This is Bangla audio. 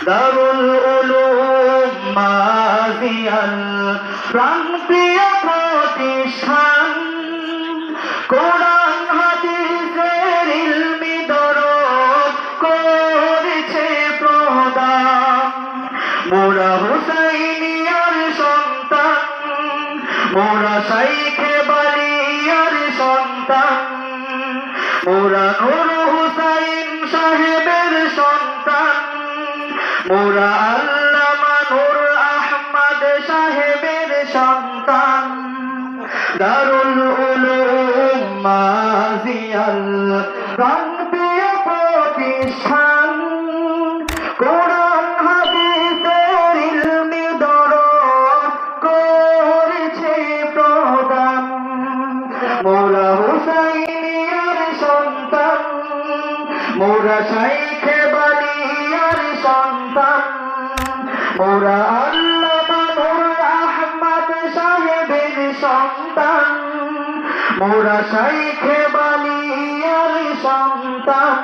দারুল উলুম মাজিয়াল প্রাণপ্রিয় প্রতিষ্ঠান, কোরআন হাদিসের ইলমি দরদ করেছে প্রদান। মোরা হুসাইনিয়ার সন্তান, মোরা শাইখে বালিয়ার সন্তান, মোরা নূর হুসাইন সাহেবের সন্তান, মোরা আল্লামা নূর আহমদ সাহেবের সন্তান। দারুল উলুম মাজিয়াল প্রাণপ্রিয় প্রতিষ্ঠান, কোরআন হাদিসের ইলমি দরদ করেছে প্রদান। মোরা হুসাইনিয়ার সন্তান, মোরা শাইখে বালিয়ার সন্তান, মোরা আল্লামা নূর আহমদ সাহেবের সন্তান, মোরা শাইখে বালিয়ার সন্তান।